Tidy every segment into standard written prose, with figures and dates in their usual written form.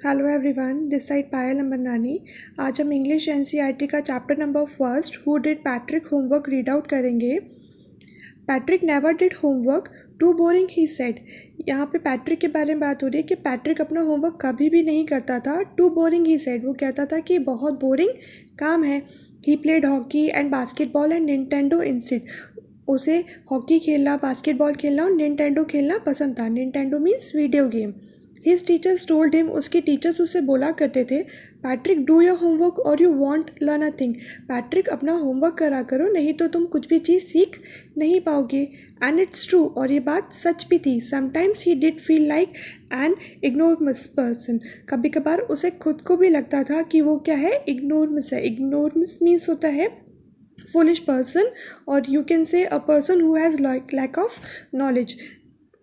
Hello everyone, this side Payal Ambarnani. आज हम English NCERT का chapter number first who did Patrick homework read out करेंगे। Patrick never did homework, too boring he said. यहाँ पे Patrick के बारे में बात हो रही है कि पैट्रिक अपना होमवर्क कभी भी नहीं करता था। टू बोरिंग ही सेड, वो कहता था कि बहुत बोरिंग काम है। He played hockey and basketball and Nintendo instead. उसे हॉकी खेलना, बास्केटबॉल खेलना और निंटेंडो खेलना पसंद था। Nintendo means video game. His teachers told him, उसके टीचर्स उससे बोला करते थे, पैट्रिक डू योर होमवर्क और you want learn a thing. Patrick अपना होमवर्क करा करो, नहीं तो तुम कुछ भी चीज़ सीख नहीं पाओगे। एंड इट्स ट्रू, और ये बात सच भी थी। Sometimes he did feel like an ignoramus person. कभी कभार उसे खुद को भी लगता था कि वो क्या है, इग्नोरमस है। इग्नोरमस मीन्स होता है फुलिश पर्सन, और you can say a person who has lack of knowledge.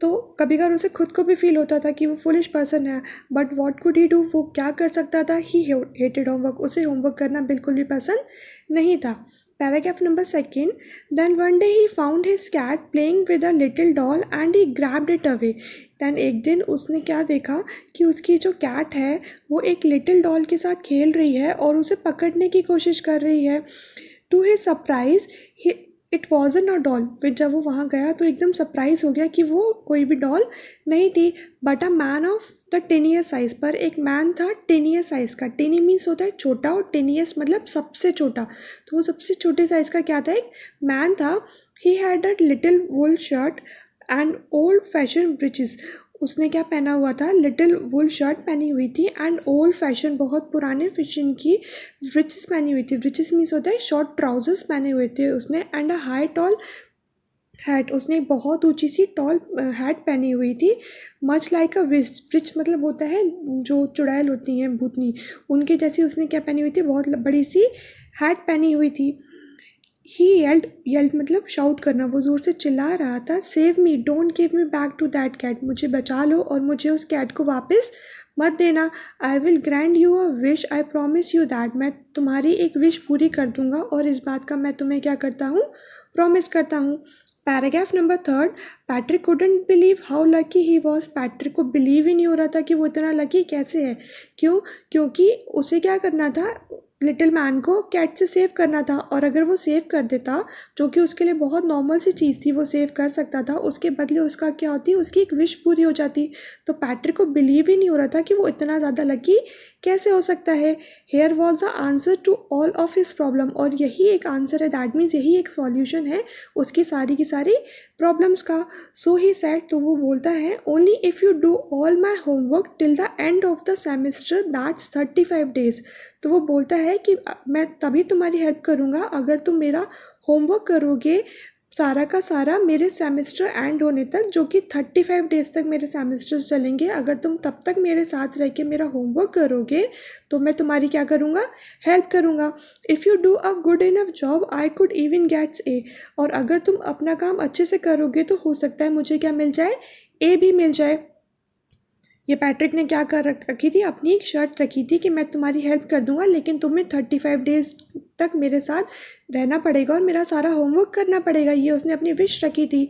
तो कभी कभार उसे खुद को भी फील होता था कि वो फुलिश पर्सन है। But what could he do, वो क्या कर सकता था। ही हेटेड होमवर्क, उसे होमवर्क करना बिल्कुल भी पसंद नहीं था। Paragraph number second, then one day he found his cat playing with a little doll and he grabbed it away. Then एक दिन उसने क्या देखा कि उसकी जो कैट है वो एक लिटिल डॉल के साथ खेल रही है और उसे पकड़ने की कोशिश कर रही है। To his surprise it wasn't a doll. फिर जब वो वहाँ गया तो एकदम सरप्राइज हो गया कि वो कोई भी डॉल नहीं थी, but a man of the tenuous size. पर एक मैन था टेनियस साइज का। टेनी मीन्स होता है छोटा और टेनियस मतलब सबसे छोटा। तो वो सबसे छोटे साइज का क्या था, एक मैन था। He had a little wool shirt and old fashion breeches. उसने क्या पहना हुआ था, लिटिल वुल शर्ट पहनी हुई थी एंड ओल्ड फैशन बहुत पुराने फैशन की ब्रिचेस पहनी हुई थी। ब्रिचेस मीन्स होता है शॉर्ट ट्राउजर्स पहने हुए थे उसने। And a high tall hat, उसने बहुत ऊंची सी टॉल हैट पहनी हुई थी। मच लाइक अ विच, विच मतलब होता है जो चुड़ैल होती हैं भूतनी, उनके जैसी उसने क्या पहनी हुई थी, बहुत बड़ी सी हैट पहनी हुई थी। ही येल्ड मतलब शाउट करना, वो ज़ोर से चिल्ला रहा था, save me, don't give me back to that cat. मुझे बचा लो और मुझे उस कैट को वापस मत देना। I will grant you a wish, I promise you that. मैं तुम्हारी एक विश पूरी कर दूंगा और इस बात का मैं तुम्हें क्या करता हूँ, प्रॉमिस करता हूँ। Paragraph number third, Patrick couldn't believe how lucky he was. Patrick को बिलीव ही नहीं हो रहा था कि वो इतना लकी कैसे है। क्यों? क्योंकि उसे क्या करना था, लिटिल मैन को कैट से सेव करना था। और अगर वो सेव कर देता, जो कि उसके लिए बहुत नॉर्मल सी चीज़ थी, वो सेव कर सकता था, उसके बदले उसका क्या होती, उसकी एक विश पूरी हो जाती। तो पैट्रिक को बिलीव ही नहीं हो रहा था कि वो इतना ज़्यादा लकी कैसे हो सकता है। Here was the answer to all of his problem, और यही एक आंसर है, दैट मीन्स यही एक सॉल्यूशन है उसकी सारी की सारी प्रॉब्लम्स का। सो ही सेड, तो वो बोलता है, only if you do all my homework till the end of the semester, that's 35 days. तो वो बोलता है कि मैं तभी तुम्हारी हेल्प करूँगा अगर तुम मेरा होमवर्क करोगे सारा का सारा मेरे सेमेस्टर एंड होने तक, जो कि 35 डेज तक मेरे सेमेस्टर्स चलेंगे। अगर तुम तब तक मेरे साथ रह के मेरा होमवर्क करोगे तो मैं तुम्हारी क्या करूँगा, हेल्प करूँगा। If you do a good enough job I could even gets A. और अगर तुम अपना काम अच्छे से करोगे तो हो सकता है मुझे क्या मिल जाए, ए भी मिल जाए। ये पैट्रिक ने क्या कर रखी थी, अपनी एक शर्त रखी थी कि मैं तुम्हारी हेल्प कर दूंगा, लेकिन तुम्हें 35 डेज तक मेरे साथ रहना पड़ेगा और मेरा सारा होमवर्क करना पड़ेगा। ये उसने अपनी विश रखी थी।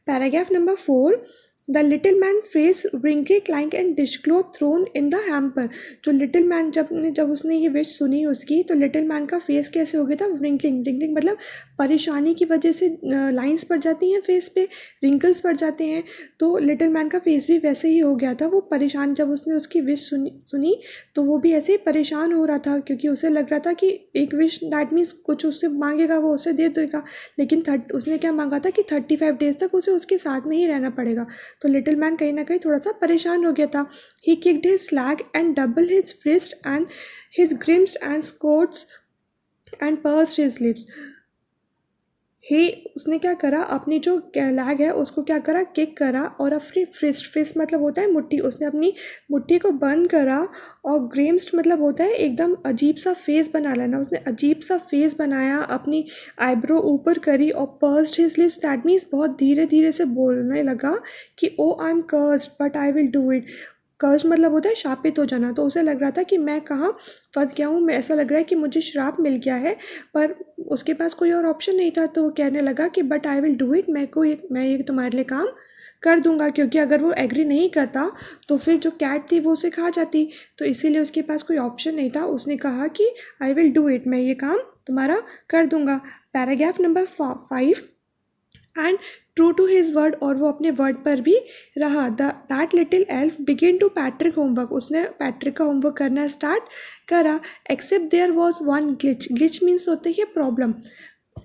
Paragraph number 4, the little man face wrinkled like and dishcloth thrown in the hamper. जो लिटिल मैन जब उसने ये विश सुनी उसकी, तो लिटिल मैन का फेस कैसे हो गया था, रिंकलिंग। रिंकलिंग मतलब परेशानी की वजह से लाइंस पड़ जाती हैं फेस पे, रिंकल्स पड़ जाते हैं। तो लिटिल मैन का फेस भी वैसे ही हो गया था। वो परेशान, जब उसने उसकी विश सुनी तो वो भी ऐसे ही परेशान हो रहा था, क्योंकि उसे लग रहा था कि एक विश दैट मीन्स कुछ उससे मांगेगा वो उसे दे देगा, लेकिन उसने क्या मांगा था कि 35 डेज तक उसे उसके साथ में ही रहना पड़ेगा। तो लिटिल मैन कहीं ना कहीं थोड़ा सा परेशान हो गया था। He kicked his slag and double his fist and his grimaced and scowled and pursed his lips. He उसने क्या करा, अपनी जो लैग है उसको क्या करा, किक करा, और अपनी फिस्ट मतलब होता है मुट्ठी, उसने अपनी मुट्ठी को बंद करा। और ग्रेम्स्ड मतलब होता है एकदम अजीब सा फेस बना लेना। उसने अजीब सा फेस बनाया, अपनी आईब्रो ऊपर करी, और pursed his lips that means बहुत धीरे धीरे से बोलने लगा कि oh I am cursed but I will do it. कर्ज मतलब होता है शापित हो जाना। तो उसे लग रहा था कि मैं कहाँ फंस गया हूँ, मैं ऐसा लग रहा है कि मुझे श्राप मिल गया है, पर उसके पास कोई और ऑप्शन नहीं था। तो कहने लगा कि but I will do it, मैं ये तुम्हारे लिए काम कर दूंगा, क्योंकि अगर वो एग्री नहीं करता तो फिर जो कैट थी वो उसे खा जाती, तो इसीलिए उसके पास कोई ऑप्शन नहीं था। उसने कहा कि आई विल डू इट, मैं ये काम तुम्हारा कर दूंगा। Paragraph number 5, and true to his word, और वो अपने वर्ड पर भी रहा। That little elf begin to Patrick homework, उसने पैट्रिक का होमवर्क करना स्टार्ट करा। Except there was one glitch, glitch means होते ही प्रॉब्लम,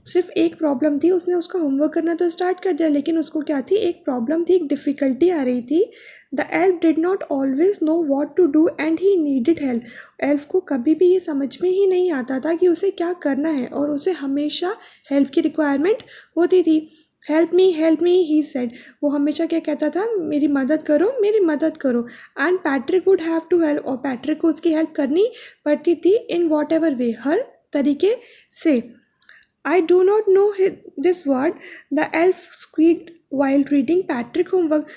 सिर्फ एक प्रॉब्लम थी। उसने उसका होमवर्क करना तो स्टार्ट कर दिया, लेकिन उसको क्या थी, एक प्रॉब्लम थी, एक डिफ़िकल्टी आ रही थी। The elf did not always know what to do and he needed help, elf को कभी भी ये समझ में ही नहीं आता था कि उसे क्या करना है, और उसे हमेशा हेल्प की रिक्वायरमेंट होती थी। हेल्प मी ही सेड, वो हमेशा क्या कहता था, मेरी मदद करो, मेरी मदद करो। And Patrick would have to help, और पैट्रिक को उसकी हेल्प करनी पड़ती थी, इन वॉट एवर वे, हर तरीके से। I do not know this word, the elf squeaked while reading Patrick homework.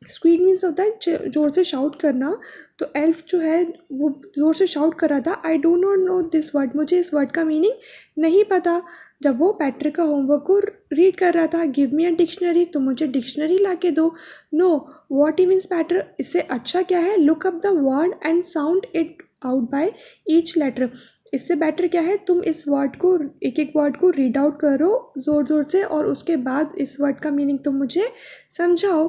Squid means होता है ज़ोर से शाउट करना, तो एल्फ जो है वो ज़ोर से शाउट कर रहा था, I do not know this word, मुझे इस वर्ड का मीनिंग नहीं पता। जब वो पैट्रिक का होमवर्क को रीड कर रहा था, गिव मी अ डिक्शनरी, तो मुझे डिक्शनरी ला के दो। No, what he means patter, इससे अच्छा क्या है, look up the word and sound it out by each letter, इससे बेटर क्या है, तुम इस वर्ड को, एक एक वर्ड को रीड आउट करो ज़ोर ज़ोर से, और उसके बाद इस वर्ड का मीनिंग तुम मुझे समझाओ।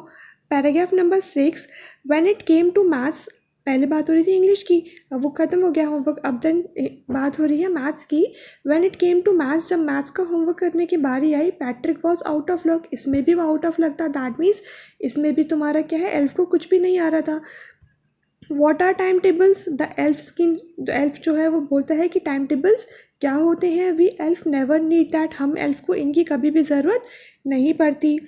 Paragraph number 6, when it came to maths, पहले बात हो रही थी इंग्लिश की, अब वो ख़त्म हो गया होमवर्क, अब देन बात हो रही है मैथ्स की। When it came to maths, जब मैथ्स का होमवर्क करने की बारी आई, Patrick was out of luck, इसमें भी वो आउट ऑफ लक था। दैट मीन्स इसमें भी तुम्हारा क्या है, एल्फ को कुछ भी नहीं आ रहा था। What are time tables, the elf जो है वो बोलता है कि टाइम टेबल्स क्या होते हैं। We elf never need that, हम एल्फ को इनकी कभी भी ज़रूरत नहीं पड़ती।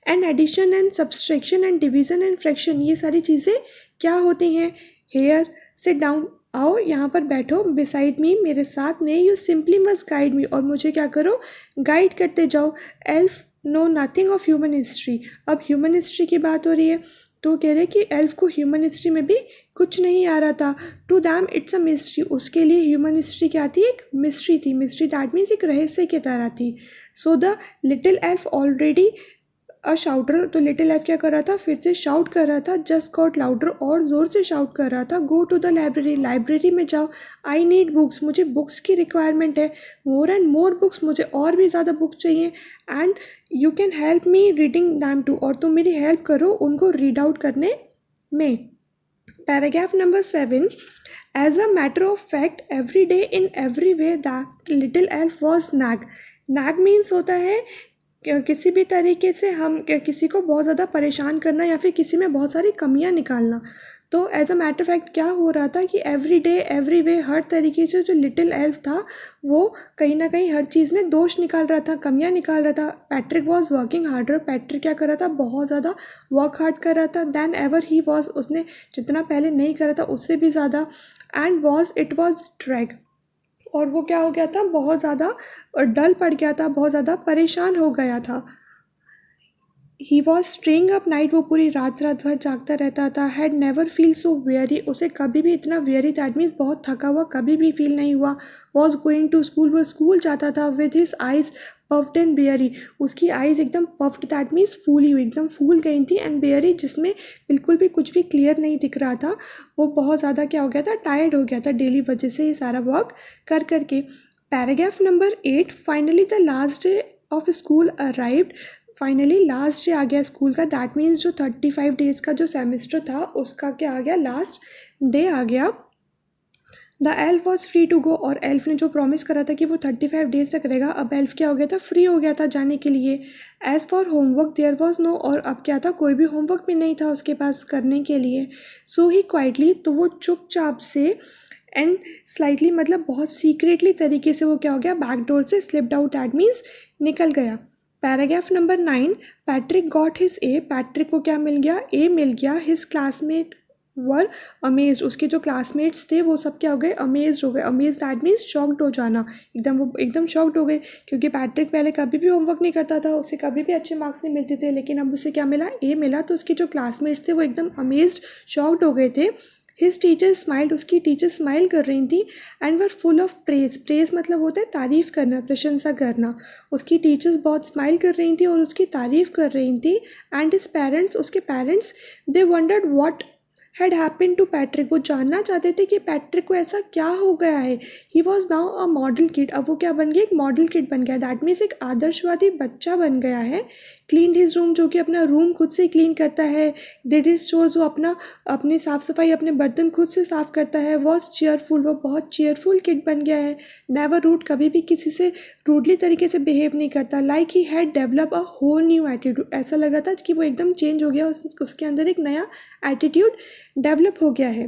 And addition and subtraction and division and fraction, ये सारी चीज़ें क्या होती हैं। हेयर, सिट डाउन, आओ यहाँ पर बैठो, बिसाइड मी, मेरे साथ नहीं, you simply must guide me, और मुझे क्या करो, गाइड करते जाओ। Elf knows nothing of human history, अब ह्यूमन हिस्ट्री की बात हो रही है, तो कह रहे कि एल्फ को ह्यूमन हिस्ट्री में भी कुछ नहीं आ रहा था। To them it's a mystery, उसके लिए ह्यूमन हिस्ट्री क्या थी, एक मिस्ट्री थी। मिस्ट्री दैट मीन्स एक रहस्य की तरह थी। So the little elf already अ शाउटर, तो लिटिल एल्फ क्या कर रहा था, फिर से शाउट कर रहा था, जस्ट गॉट लाउडर, और ज़ोर से शाउट कर रहा था। Go to the library, library में जाओ। आई नीड बुक्स, मुझे बुक्स की रिक्वायरमेंट है। मोर एंड मोर बुक्स, मुझे और भी ज़्यादा बुक्स चाहिए। And you can help me reading them too, और तुम मेरी हेल्प करो उनको रीड आउट करने में। Paragraph number 7, as a matter of fact every day in every way that little elf was nag, nag means होता है किसी भी तरीके से हम किसी को बहुत ज़्यादा परेशान करना, या फिर किसी में बहुत सारी कमियां निकालना। तो एज अ मैटर फैक्ट क्या हो रहा था कि एवरी डे एवरी वे, हर तरीके से जो लिटिल एल्फ था वो कहीं ना कहीं हर चीज़ में दोष निकाल रहा था, कमियां निकाल रहा था। Patrick was working harder, Patrick क्या कर रहा था, बहुत ज़्यादा वर्क हार्ड कर रहा था। दैन एवर ही वॉज, उसने जितना पहले नहीं करा था उससे भी ज़्यादा। And was, it was drag, और वो क्या हो गया था, बहुत ज़्यादा डल पड़ गया था, बहुत ज़्यादा परेशान हो गया था। He was straying up night, वो पूरी रात रात भर जागता रहता था। Had never feel so very, उसे कभी भी इतना वेरी, दैट मीन्स बहुत थका हुआ कभी भी फील नहीं हुआ। वॉज गोइंग टू स्कूल, वो स्कूल जाता था। With his eyes puffed and bleary, उसकी आइज एकदम पफ्ड, दैट मीन्स फूली हुई, एकदम फूल गई थी। एंड बेयरी, जिसमें बिल्कुल भी कुछ भी क्लियर नहीं दिख रहा था। वो बहुत ज़्यादा क्या हो गया था, टायर्ड हो गया था डेली वजह से ये सारा वर्क कर करके। Paragraph number 8, finally the last day of school arrived, finally last day आ गया स्कूल का। दैट मीन्स जो 35 डेज़ का जो सेमेस्टर था उसका क्या आ गया, लास्ट डे आ गया। The elf was free to go, और एल्फ ने जो प्रॉमिस करा था कि वो 35 डेज तक रहेगा, अब एल्फ क्या हो गया था, फ्री हो गया था जाने के लिए। As for homework there was no, और अब क्या था, कोई भी होमवर्क भी नहीं था उसके पास करने के लिए। सो ही क्वाइटली, तो वो चुपचाप से एंड स्लाइटली, मतलब बहुत सीक्रेटली तरीके से वो क्या हो गया, बैक डोर से स्लिप्ड आउट, दैट मीन्स निकल गया। Paragraph number 9, Patrick got his A, Patrick को क्या मिल गया, ए मिल गया। हिज क्लासमेट वर अमेज्ड, उसके जो क्लासमेट्स थे वो सब क्या हो गए, अमेज्ड हो गए। अमेज दैट मीन्स शॉक्ड हो जाना, एकदम वो एकदम शॉक्ड हो गए, क्योंकि पैट्रिक पहले कभी भी होमवर्क नहीं करता था, उसे कभी भी अच्छे मार्क्स नहीं मिलते थे, लेकिन अब उसे क्या मिला, ए मिला। तो उसके जो क्लासमेट्स थे वो एकदम अमेज्ड, शॉक्ड हो गए थे। हिज टीचर स्माइल्ड, उसकी टीचर स्माइल कर रही थी, and were full of praise, praise मतलब होता है तारीफ़ करना, प्रशंसा करना। उसकी टीचर्स बहुत स्माइल कर रही थी और उसकी तारीफ़ कर रही थी। एंड हिज पेरेंट्स, उसके parents, they wondered what had happen to Patrick, वो जानना चाहते थे कि पैट्रिक को ऐसा क्या हो गया है। He was now a model kid, अब वो क्या बन गया, एक मॉडल किड बन गया। दैट मीन्स एक आदर्शवादी बच्चा बन गया है। क्लीन हिज रूम, जो कि अपना रूम खुद से क्लीन करता है। डिड हिज चोर्स, वो अपनी साफ़ सफाई, अपने बर्तन खुद से साफ़ करता है। वॉज चेयरफुल, वो बहुत चेयरफुल किड बन गया है। नेवर रूड, कभी भी किसी से रूडली तरीके से बिहेव नहीं करता। Like he had develop a whole new attitude, ऐसा लग रहा था कि वो एकदम चेंज हो गया, उसके अंदर एक नया एटीट्यूड डेवलप हो गया है।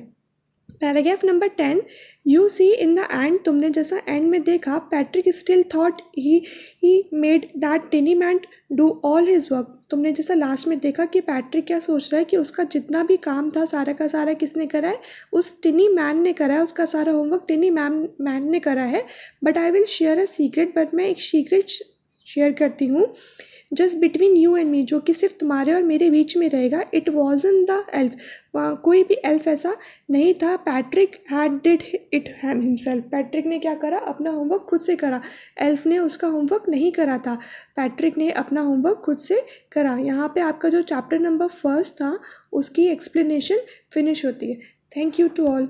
Paragraph number 10, you see in the end, तुमने जैसा एंड में देखा, Patrick still thought he made that tiny man do all his work, तुमने जैसा लास्ट में देखा कि पैट्रिक क्या सोच रहा है कि उसका जितना भी काम था सारा का सारा किसने करा है, उस टिनी मैन ने करा है, उसका सारा होमवर्क टिनी मैन ने करा है। But I will share a secret, but मैं एक सीक्रेट शेयर करती हूँ, just between you and me, जो कि सिर्फ तुम्हारे और मेरे बीच में रहेगा। इट वॉजन द एल्फ, वहाँ कोई भी एल्फ ऐसा नहीं था। Patrick had did it himself, Patrick ने क्या करा, अपना होमवर्क खुद से करा। एल्फ ने उसका होमवर्क नहीं करा था, पैट्रिक ने अपना होमवर्क खुद से करा। यहाँ पे आपका जो चैप्टर नंबर 1 था उसकी एक्सप्लेनेशन फिनिश होती है। Thank you to all.